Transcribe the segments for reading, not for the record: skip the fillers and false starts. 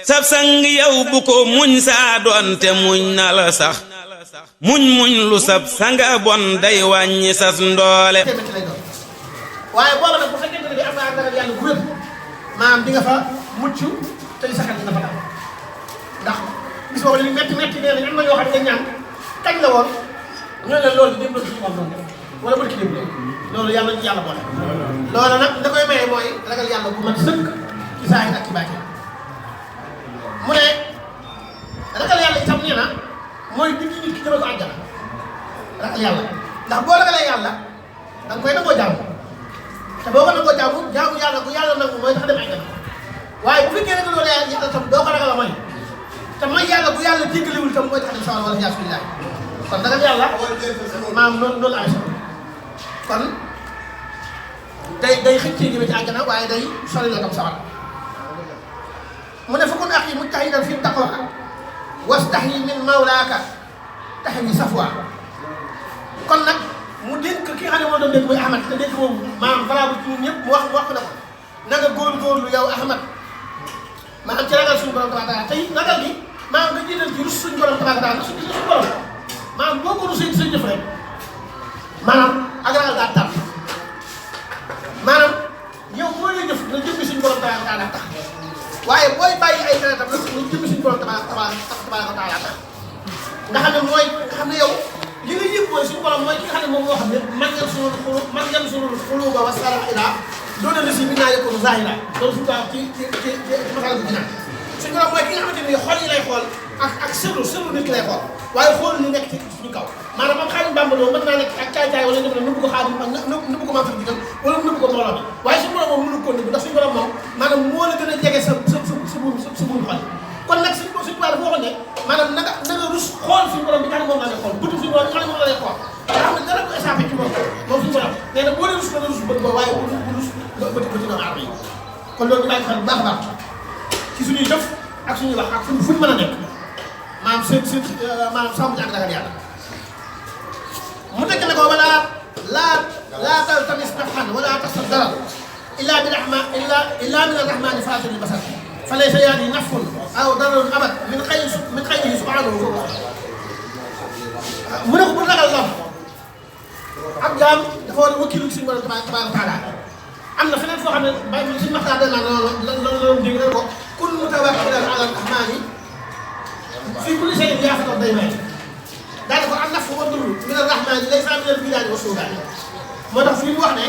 sab sang yow bu ko muñ saa doonte muñ na la sax muñ lu sab sanga bon day wàññi sas ndoole waaye booba nag bu fekkente ne bi am nga ragal yàlla bu wér maanaam di nga fa mucc te sa xel dina fa dal ndax gis boobu li metti nee nañ am na ñoo xam ne ñaan kañ la woon ñoo ne loolu démb la suñu moom doon def wala bërki démb loolu yàlla ñu yàlla boole loolu nag da koy maye mooy ragal yàlla bu mat sëkk ci saahir ak ci baatin mu ne ragal yàlla itam nee na mooy dindi nit ki jëme ko àjjana ragal yàlla ndax boo ragalee yàlla da nga koy nangoo jaamu te boo ko nangoo jaamu yàlla bu yàlla nangu mooy tax dem àjjana waaye bu fekkee ragaloo yàlla tam doo ko ragal a may te may yàlla bu yàlla jéggaliwul tam mooy tax dem sawar wala yaasu billaah kon ragal yàlla maam noonu la amee kon day xëccee jëme ci àjjana waaye day sori la tam sawar mu ne fa kun axi mujtahidan fi taqwa wastahi min mawlaaka taxi safwa kon nag mu dénk ki nga xam ne moo doon dénk muy Ahmad te dénk moom maanaam valable ci ñun ñëpp mu wax na ko na nga góorgóorlu yow Ahmad maanaam ci ragal suñu borom tabaaraka taala tey ragal gi maanaam nga jiital ci rus suñu borom tabaaraka taala suñu borom maanaam boo ko rusee ci sa jëf rek maanaam ak ragal daa tàmm maanaam yow boo lay jëf na jëmmi suñu borom tabaaraka taala tax waaye booy bàyyi ay tere tam na jëmmi suñu borom tabaaraka taala tax nga xam ne mooy nga xam ne yow li nga yëg mooy suñu borom mooy ki nga xam ne moom moo xam ne man ngeen sunul xuluba wa saral ila doona na si mi naa yëkkoonu zahira loolu suñu baax ci masala bi dina suñu borom mooy ki nga xamante ni xol yi lay xool ak sëru nit ki lay xool waaye xool li nekk ci suñu kaw maanaam am Xaadim Bamba mën naa nekk ak caay-caay wala nga nëbb ko Xaadim nëbb ko Maam Faty Digal wala nëbb ko mbooloo bi waaye suñu borom moom mënu ko nëbb ndax suñu borom moom maanaam moo la gën a jege sa buum xol kon nag suñu baax dafa waxoon ne maanaam na nga rus xool suñu borom bi nga xam ne moom la lay xool bëtu suñu borom bi nga xam ne moom la lay xool nga xam ne dara ko échappé ci moom suñu borom nee na boo dee rus nga rus bët ba waaye bu rus bëti doomu aadama yi kon loolu ñu bàyyi xel bu baax a baax ci suñuy jëf ak suñuy wax ak fuñ mën a nekk maanaam seen sàmm ci ak ragal yàlla mu tekk ne ko wala laa taltamis naf'an wala taxsab darar illa min arrahmani faatiri basar fa laysa yaati naf'un aw dararun abad min xayrihi subhanahu mu ne ko bu ragal lor ab jaam dafa war a wakkilu suñu borom tabaaraka wa taala am na feneen foo xam ne bàyyi suñu maxtaan de naan loolu dégg na ko kun mutawakkilan ala rahmani fii kulli shay'in yaa fa day may daanaka am na fu ma dund min ar-rahmani laysa min al-bidaani wa suudaani moo tax fii mu wax ne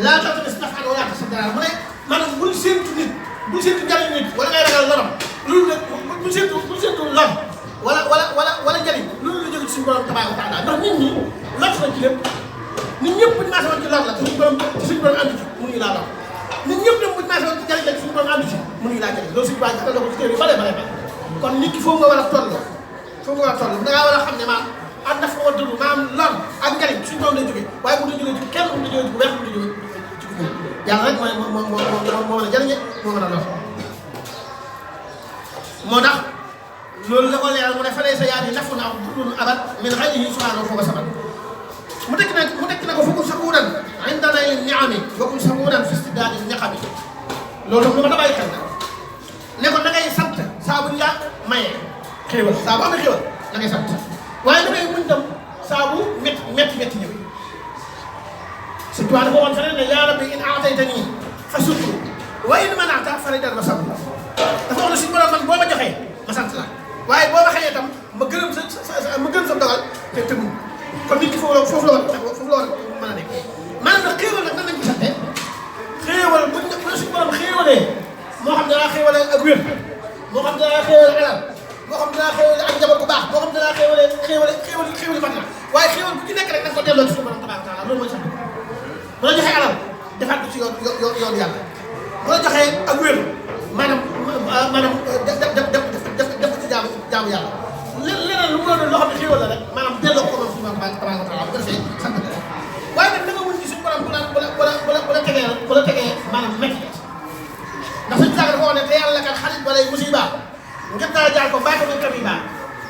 laa taltamis naf'an wala taxsab darar mu ne maanaam bul séentu nit bul séentu njariñ nit wala ngay ragal loram loolu nag bul séentu lor wala njariñ loolu la jóge ci suñu borom tabaaraka wa taala ndax nit ñi lot nañ ci lépp nit ñëpp buñu maase woon ci lor la te suñu borom ànd ci mënuñu laa lor nit ñëpp dem buñu maase woon ci jariñ la suñu borom ànd ci mënuñu laa jariñ loolu suñu baa jaxal na ko ci téere yu bare kon nit ki foofu nga war a toll da ngaa war a xam ne maam am na fa war a dund maam lor ak njariñ suñu borom lay jógee waaye bu ñu jógee ci kenn bu ñu jógee ci bu weex bu ñu jógee ci ku ñuul yàlla rek moo mën a jariñe moo mën a lor moo tax loolu la ko leeral mu ne fa laysa yaati naf'un aw dararun abad min ghayrihi subhanahu wa ta'ala mu tekki ne ko fa kun shakuuran inda nayli ni'ami wa kun shakuuran fi istidaadi niqami loolu lu ma da bàyyi xel ne ko da ngay sant saa bu ñu la mayee xéewal saa bu amee xéewal da ngay sant waaye da ngay muñ tam saa bu métti ñëwee surtout dafa waxoon feneen ne yaa rabbi in aataytanii fa shukru wa in mana'ta fa ridan wa sabr dafa wax ne suñu borom man boo ma joxee ma sant la waaye boo ma xëyee tam ma gërëm sa dogal te muñ kon nit ki foofu la war a mën a nekk maanaam nag xéewal nag nan lañ ko sante xéewal bu suñu borom xéewalee moo xam danaa xéewale ak wér moo xam danaa xéewale alal moo xam danaa xéewale ak njaboot bu baax moo xam danaa xéewale mat na waaye xéewal bu ci nekk rek da nga ko delloo ci suñu borom tabaaraka taala loolu mooy sant bu la joxee alal defaat ko ci yoonu yàlla bu la joxee ak wér maanaam def ko ci jaamu yàlla leneen lu mu doon loo xam ne xéewal la rek maanaam delloo ko moom suñu borom tabaaraka taala bu ko defee sant ko waaye nag da nga mën ci suñu borom bu la tegee maanaam métti ndax suñu saako dafa wax ne te yàlla kat xarit ba lay musiba ngeen daa jaar ko baata muy kabiba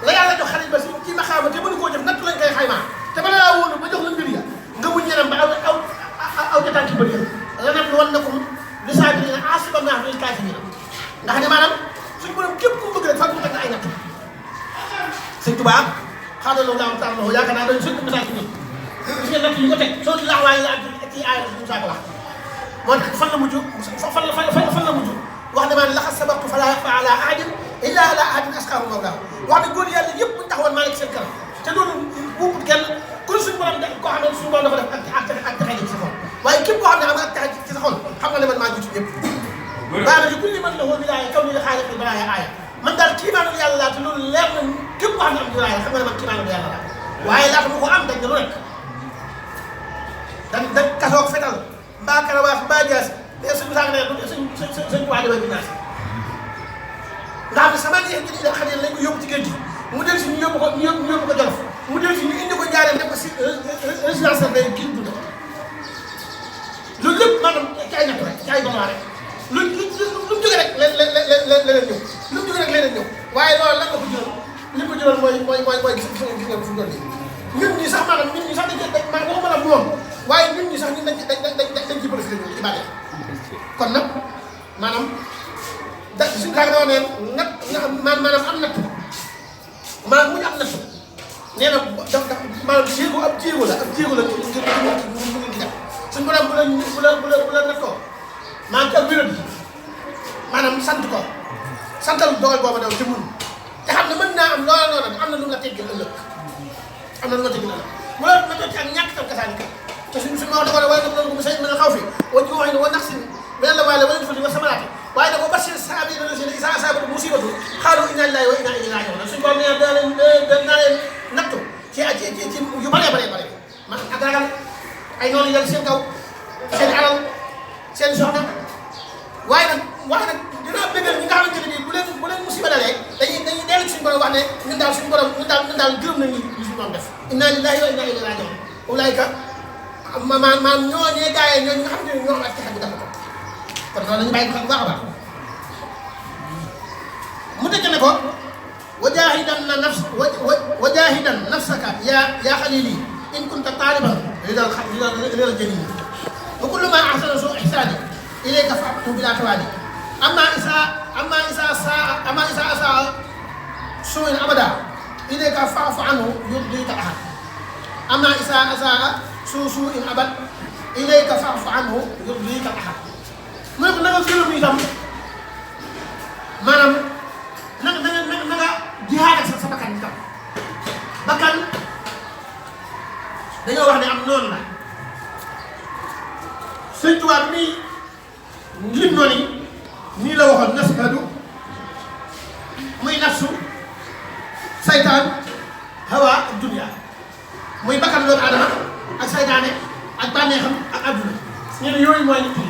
la yàlla jox xarit ba si ci maxaama te mënu koo def natt lañ koy xaymaa te bala laa wóolu ba jox la mbir ya nga muñ ñeneen ba aw jotaan ci bëri la nag wan na ko li saa bi ne asiba naa fi kaafiriina nga xam ne maanaam suñu borom képp Tuubaa xaadaloo laaw taal loxo yaakaar naa doon sëkk message bi gis ngeen nag yi ko teg soo laax waaye la ak ci aaya Musaa ko wax moo tax fan la mujj fan la mujj wax ne maa laxas sabaqtu falaa yaxfaa alaa ahadin illaa alaa ahadin asqaahu mawlaahu wax ne góor yàlla yëpp buñ taxawoon maa nekk seen kanam te loolu buubut kenn ku suñu borom de koo xam ne suñu borom dafa def ak taxe ci sa xol waaye képp koo xam ne am nga ak taxe ci sa xol xam nga ne man maa jiitu ñëpp baana li kulli man lahu wilaaya kaw ni li xaaliqil baraaya aaya man daal kiimaanul yàlla laa te loolu leer na képp koo xam ne am wilaaya xam nga ne man kiimaanul yàlla laa waaye laata mu ko am dañ ne lu nekk dañ kasoog fetal mbaa karawaas mbaa jaas mais suñu saag ne suñ waa damay binaas nga xam ne sama neex bi da xarit lañ ko yóbbu ci géej gi mu del si ñu yóbbu ko Jolof mu del si ñu indi ko Njaaréem def ko si résidence day kii dund loolu lépp maanaam ci ay natt rek ci ay domaare lu mu jógee rek leneen ñëw lu mu jógee rek leneen ñëw waaye loolu lan la ko jural li ko jural mooy gis nga fu doon ñun ñi sax maanaam ñun ñi sax dañ waxuma la moom waaye ñun ñi sax ñun dañ ci profité ñu ci bàyyi kon nag maanaam suñu xaar dama ne natt maanaam am natt maanaam muñ am natt nee na maanaam jéego la ngir mu ngi def suñu borom bu la nattoo maanaam ci ak wér maanaam sant ko santal dogal booba daw te muñ te xam ne mën naa am loola noonu am na lu nga teggil ëllëg am na lu nga teggil ëllëg mu la nattoo ci ak ñàkk tam kasaanika te suñu moo dafa wala nam noonu ko say mën a xaw fi wa ji wax ne wa nax si mais la waaye la wala fati wa samalaati waaye da ko bashir saabi na si ne isa asabatu musibatu xaalu inna lillahi wa inna ilayhi raji'un suñu borom nee naa leen nattu ci yu bare ma ak ragal ay noonu yàlla seen kaw seen alal seen soxna waaye nag dinaa bëggal ñi nga xamante ne bii bu leen musiba dalee dañuy dellu ci suñu borom wax ne ñun daal gërëm nañu li suñu borom def inna lillahi wa inna ilayhi raji'un ulaayka maanaam ñooñee gaayee ñooñu nga xam ne ñoo am ak texe bu dafa kon loolu lañu bàyyi ko xel bu baax a baax mu tëj ne ko wajahidan nafsaka ya xalili in kunta taaliban ridal jalili wa kullu ma ahsana su ihsani ilayka fa'tu bila tawali amma isa asa su'in abada ilayka fa'fu anhu yurdika ahad amma isa asa su'in abad ilayka fa'fu anhu yurdika ahad mu ne ko na nga gërëm itam maanaam na nga jihaad ak sa bakkan itam bakkan dañoo wax ne am noonu la Sëñ Tuubaa bi lim noonu nii la waxoon nasihatu muy nafsu saytaan hawa ak dunya muy bakkan doomu aadama ak saytaane ak bànneexam ak adduna ñu ne yooyu mooy nit yi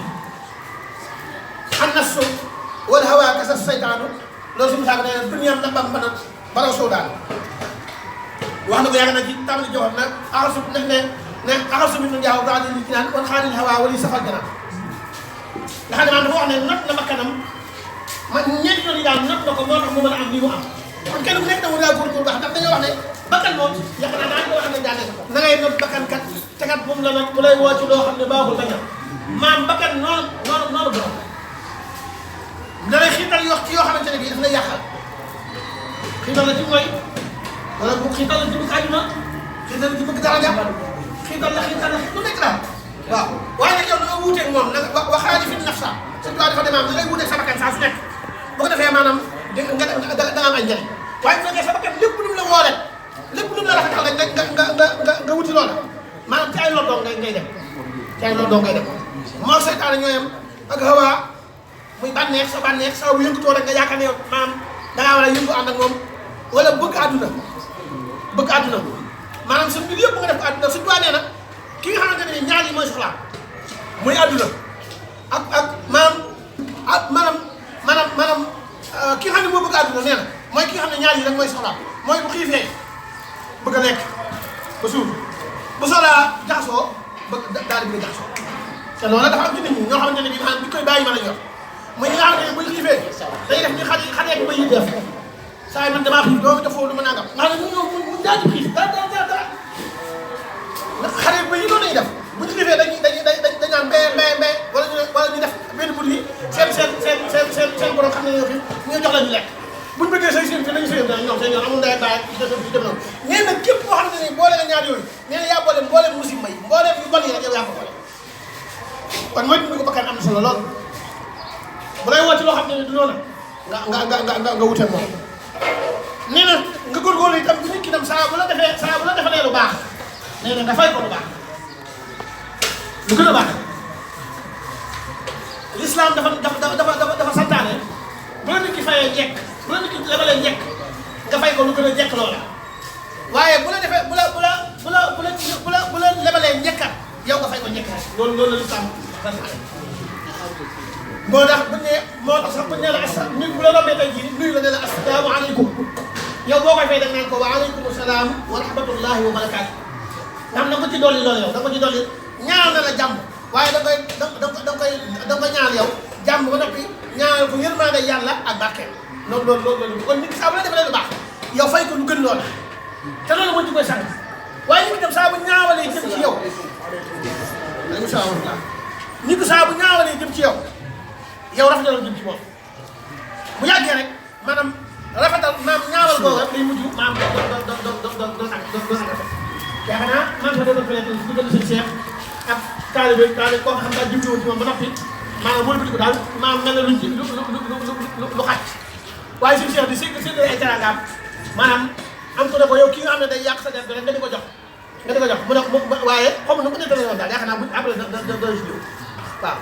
an nafsu wal hawa kasa saytaanu loolu suñu saako nee na dunya am na bam mën a baraw soo daal wax na ko yaakaar naa ci tàmbali joxoon na axasu ne axasu mi nu jaaw daal di ci naan wan xaanil hawa wala safal gannaaw nga xam ne maanaam dafa wax ne not na bakkanam man ñeenti yoon yi daal not na ko moo tax mu mën a am lii mu am kon kenn ku nekk dama daa góorgóorlu baax ndax dañoo wax ne bakkan moom yaakaar naa daan ko xam ne daanee ko na ngay not bakkan kat te kat bu mu la not bu lay woo ci loo xam ne baaxul bañ a maam bakkan noonu borom da lay xiital yoo xamante ne bii daf lay yàqal xiital la ci mooy wala bu xiital la ci bëgg àdduna xiital la ci bëgg daraja xiital la lu nekk daal waaw waaye nag yow da nga wuuteeg moom nag waxaali fi nafsa surtout dafa demaam da ngay wuuteeg sa bakkan saa su nekk bu ko defee maanaam da nga am ay njëriñ waaye bu fekkee sa bakkan lépp lu mu la woo rek lépp lu mu la rafetal rek nga wuti loola maanaam ci ay loolu ngay dem ci ay loolu ngay dem moo seytaane ñooyam ak hawa muy bànneex sa bu yëngutoo rek nga yaakaar ne maanaam dangaa war a yëngu ànd ak moom wala bëgg àdduna maanaam sa mbir yëpp nga def ko àdduna suñu waa nee na ki nga xamante ne ñaar yi mooy soxlaa muy àdduna ak maanaam ki nga xam ne moo bëgg àdduna nee na mooy ki nga xam ne ñaar yi rek mooy soxlaa mooy bu xiifee bëgg a lekk ba suur bu soxlaa jaxasoo bëgg daal di bëgg a jaxasoo te loolu dafa am ci nit ñi ñoo xamante ne bii maanaam bi koy bàyyi mën a yor muy ñi nga xamante ne buñ xiifee day def ni xale ak ba yi def saa yi man damaa xiif doo def foofu du ma nangam nga xam ne mu daal di xiif dara ndax xale ba yi noonu lañuy def bu ñu xiifee dañ naan mbee wala ñu def benn bur yi seen borom xam ne ñoo fi ñu jox la ñu lekk bu ñu bëggee say seen te nañu sëy ñoom seen yoon amul ndey ak baay di dem noonu nee na képp koo xam ne ni boole nga ñaar yooyu nee na yaa boole mbooleem musiba yi mbooleem yu bon yi rek yow yaa ko boole kon mooy dund ko bakkan am na solo lool bu lay woo ci loo xam ne du noonu nga wute moom nee na nga góorgóorlu itam bu nit ki dem saa bu la defalee lu baax nee na nga fay ko lu baax lu gën a baax l'islam dafa santaane bu la nit ki fayee njekk bu la nit ki lebalee njekk nga fay ko lu gën a njekk loola waaye bu la defee bu la lebalee njekkat yow nga fay ko njekk rek loolu la l'islam santaane moo tax sax bu ñu nee la nit bu la rombee tey jii nuyu la ne la assalaamu aleykum yow boo koy fay da nga naan ko wa aleykum salaam wa rahmatullahi wa barakaatu nga xam ne da nga ko ci dolli loolu yow da nga ko ci dolli ñaanal na la jàmm waaye da koy ñaanal yow jàmm ba noppi ñaanal ko yërmande yàlla ak barkeel loolu kon nit saa bu la defalee lu baax yow fay ko lu gën loola te loolu moo ci koy sant waaye nit ki tam saa bu ñaawalee jëm ci yow nit ki saa bu ñaawalee jëm ci yow rafetal jëm ci moom bu yàggee rek maanaam rafetal maam ñaawal boobu rek day mujj maam doon rafet yaakaar naa maa ngi ko doon peut-être bu gën a sëñ Cheikh ak taalibe koo xam daal jublu woon ci moom ba noppi maanaam wóor bi ko daal maanaam mel na lu xàcc waaye sëñ Cheikh di séddale ay teraangaam maanaam am ko ne ko yow ki nga xam ne day yàq sa der bi rek nga di ko jox mu ne waaye xaw ma nu ko nettalee woon daal yaakaar naa bu après da si ñëw waaw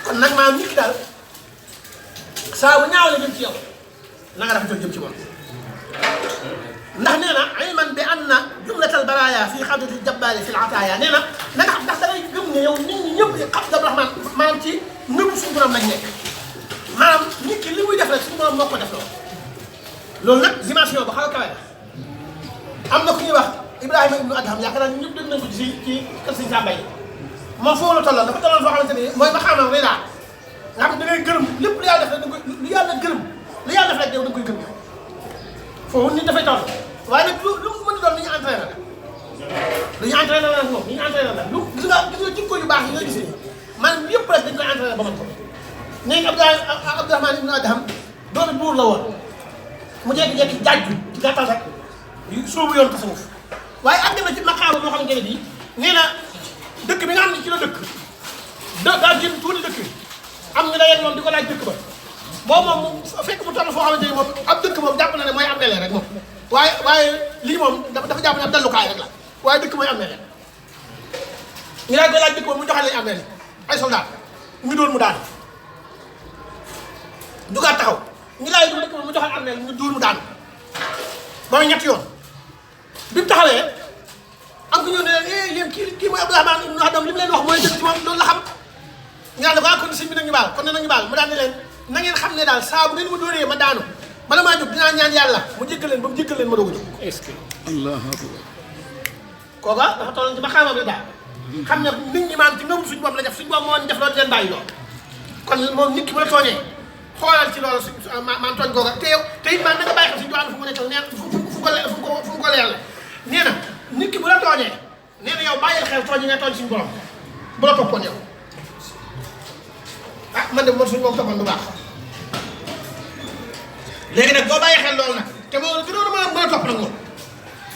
kon nag maanaam nit ki daal saa bu ñaaw la jëm ci yow na nga rafetal jëm ci moom ndax nee na ilman bi anna jumlatal baraaya fii xabdati jabbaari fil ataaya nee na nga xam ndax da ngay gëm ne yow nit ñi ñëpp xabdatu rahmaan maanaam ci nëbu suñu borom lañ nekk maanaam nit ki li muy def rek suñu borom moo ko def loolu nag dimension ba xaw a kawe am na ku ñuy wax Ibrahima ibnu Adham yaakaar naa ñëpp dégg nañ ko ci kër Sëñ Samba yi moom foofu la tolloon dafa tolloon foo xamante ni mooy ba xaamam rek daal nga xam ne da ngay gërëm lépp lu yàlla def rek da nga koy lu yàlla gërëm lu yàlla def rek yow da nga koy gërëm yow foofu nit dafay toll waaye nag lu mu mën a doon lu ñu entraîné la nag moom lu ñu entraîné la lu gis nga jikko yu baax yi nga gisee maanaam yëpp rek dañ koy entraîné ba mën ko nee nga Abdourahmane ibnu Adham doomi buur la woon mu jékki-jékki jaajju ci gàttal rek soobu yoon tasawuf waaye àgg na ci maqaama moo xamante ne bii nee na dëkk bi nga xam ne ci la dëkk daa jëm tuuti dëkk bi am ñu la yegg moom di ko laaj dëkk ba boobu moom fekk mu toll foo xamante ni moom ab dëkk moom jàpp na ne mooy am melee rek moom waaye lii moom dafa jàpp ne ab dallukaay rek la waaye dëkk mooy am melee ñu laaj ko laaj dëkk moom mu joxe lañ am melee ay soldat ñu dóor mu daanu dugaat taxaw ñu laaj ko dëkk moom mu joxe am melee ñu dóor mu daanu ba ñetti yoon bi mu taxawee am ko ñëw ne leen yéen kii mooy Abdourahmane ibnu Adham li mu leen wax mooy dëgg ci moom loolu la xam ñu naan ko kon sëñ bi nañu baal kon ne nañu baal mu daan ne leen na ngeen xam ne daal saa bu ngeen ma dóoree ma daanu bala maa jóg dinaa ñaan yàlla mu jéggal leen ba mu jéggal leen ma doog a jóg. est-ce que allahu akbar kooka dafa tolloon ci ba xaamam rek daal xam ne nit ñi maam ci ngëmul suñu bopp la def suñu bopp moo def loolu di leen bàyyi loolu kon moom nit ki bu la tooñee xoolal ci loolu maam tooñ googa te yow te it maam na nga bàyyi xel suñu doon fu mu nekk neen fu ko leer la nee na nit ki bu la tooñee nee na yow bàyyil xel tooñ yi nga tooñ suñu borom bu la toppoon yow ah man de man suñu bopp toppoon du baax léegi nag boo bàyyi xel loolu nag te moo gënoon mën a topp nag moom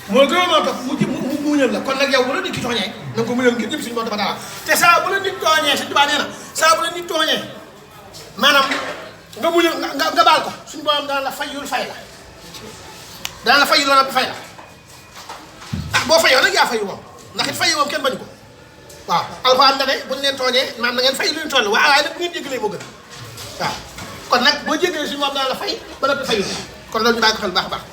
moo gënoon mën a topp mu muñal la kon nag yow bu la nit ki tooñee na nga ko muñal ngir jëm suñu bopp dafa dara te saa bu la nit tooñee suñu tubaab nee na saa bu la nit tooñee maanaam nga muñal nga baal ko suñu borom dana la fayul fay la dana la fayul loolu fay la ah boo fayoo nag yaa fayu moom ndax it fayu moom kenn bañu ko waaw alxuraan nga ne buñ leen tooñee maanaam na ngeen fay lu ñu toll waaye nag bu ngeen jéggalee moo gën waaw kon nag boo jéggalee suñu moom dana la fay ba noppi fayu kon loolu ñu bàyyi ko xel baax a baax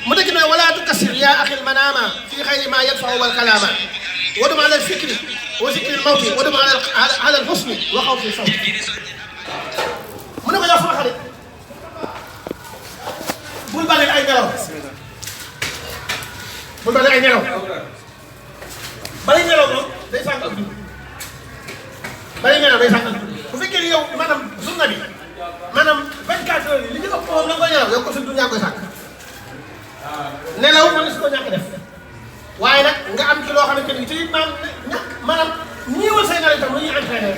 mu dëkk ne wala tukassir yaa axil manaama fii xayri ma yadfau wal kalaama wadum ala al fikri wa zikri al mawti wadum ala al husni wa xawfi sawti mu ne ko yow sama xarit bul bale ay nelaw bul bale ay nelaw bale nelaw moom day sànq ak dund bale nelaw day sànq ak dund bu fekkee ni yow maanaam sunna bi maanaam 24 heures yi li ñu ëpp moom la nga koy nelaw yow ko suñ dund yaa koy sànq nelaw man su ko ñàkk def waaye nag nga am ci loo xamante ni te it maanaam ñiiwal say nelaw itam lu ñuy entraîné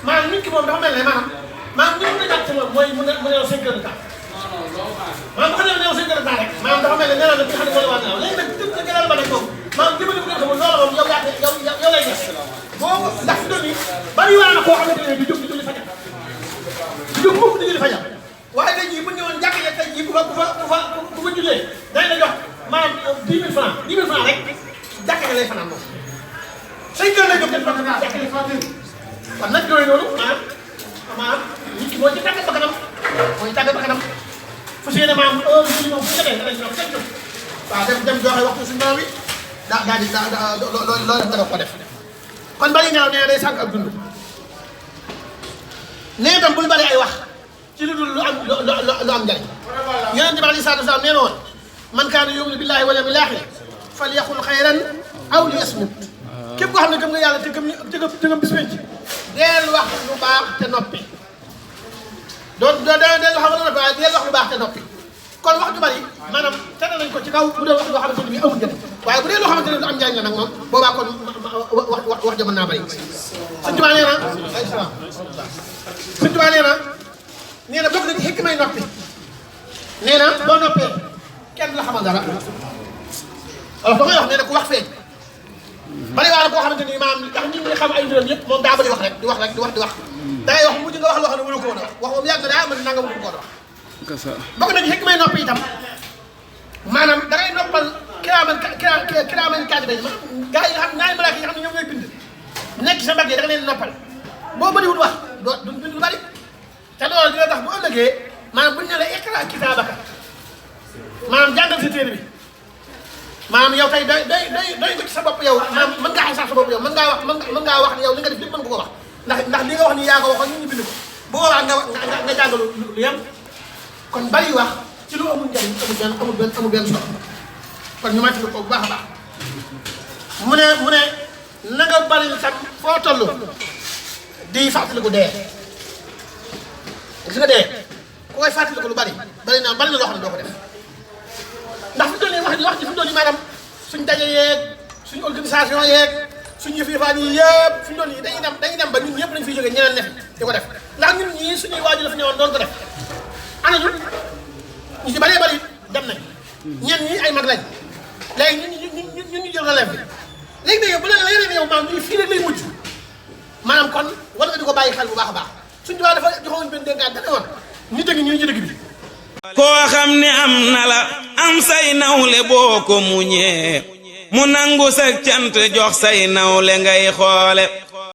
maanaam nit ki moom dafa mel ne maanaam ni mu la jàpp ci moom mooy mu nelaw 5 heures de temps maanaam xam ne ne yow seen gërëm rek maanaam dafa mel ne nee naa la bi nga xam ne moo la waa nelaw léegi nag dëgg la ba nag moom maanaam dimbali bu nga xamul loolu moom yow lay def boo ndax fi doon nii bari waa na koo xamante ne du jóg di julli fajar du jóg mukk di julli fajar waaye tey jii bu ñëwoon jàkk ne tey jii bu fa jullee dañ la jox maanaam 10 000 francs 10 000 francs rek jàkk ne lay fanaan moom say kër lay jóg def jàkk ne fanaan kon nag yooyu noonu maanaam nit ki moo ci tàggat ba kanam mooy tàggat ba kanam fu si yéene maanaam heure bii moom bu ñu demee danañ ñëw fekk waaw dem joxe waxtu suñu borom bi daal di loolu def ko def kon bari nelaw nee day sànq ak dund nee itam bul bari ay wax ci lu dul lu am njariñ Yonent bi alayhi salaatu wa salaam nee na woon man kaana yu'minu billaahi wal yawmil aaxir falyaqul xayran aw liyasmut képp koo xam ne gëm nga yàlla te gëm bis penc deel wax lu baax te noppi deel wax lu noppi waaye deel wax lu baax te noppi kon wax ju bari maanaam tere nañ ko ci kaw bu dee wax loo xamante ne bii amul njëriñ waaye bu dee loo xamante ne du am njëriñ la nag moom boobaa kon wax ja mën naa bari Sëñ Tuubaa nee na ay salaam Sëñ Tuubaa nee na bokk na ci xikk may noppi nee na boo noppee kenn la xamal dara alors da ngay wax nee na ku wax feeñ bari waa la koo xamante ni maanaam ndax nit ñi xam ay mbiram yëpp moom daa bëri wax rek di wax da ngay wax mujj nga wax loo xam ne mënu ko woon a wax moom yàgg na daa mën nanga mënu ko woon a wax bokk na ci xikk may noppi itam maanaam da ngay noppal kiraaman kaatibiin gaa yi nga xam ñaari malaaka yi nga xam ne ñoom ñooy bind nekk sa mbagg yi da nga leen noppal boo bëriwul wax du bind lu bari te loolu dina tax bu ëllëgee maanaam bu ñu ne la iqra kitaabaka maanaam jàngal sa téere bi maanaam yow tey day nga ci sa bopp yow maanaam mën ngaa xasaar sa bopp yow mën ngaa wax ne yow li nga def lépp mën nga ko wax ndax li nga wax ni yaa ko waxoon ñu bind ko bu boobaa nga jàngalu lu yem kon bari wax ci lu amul njariñ amul benn solo kon ñu màcc ko bu baax a baax mu ne na nga bari sax foo toll di fàttaliku dee gis nga dee ku koy fàttaliku lu bari na loo xam ne doo ko def ndax fi mu toll nii wax ji fi mu toll nii maanaam suñ daje yeeg suñ organisation yeeg suñ yëf yëfaan yi yëpp fi mu toll nii dañuy dem ba ñun ñëpp dañ fiy jógee ñeneen ne fi di ko def ndax ñun ñii suñuy waajur la fi ñëwoon doon ko def ana ñu ci bëree bëri dem nañ ñenn ñi ay mag lañ léegi ñun ñu jël relève bi léegi nag yow bu leen la yeneen yow maanaam ñu fii rek lay mujj maanaam kon war nga di ko bàyyi xel bu baax a baax suñ tubaab dafa joxoon benn dénkaan da ne woon nit a ngi ñu ci dëkk bi koo xam ne am na la am say nawle boo ko muñee mu nangu sa cant jox say nawle ngay xoole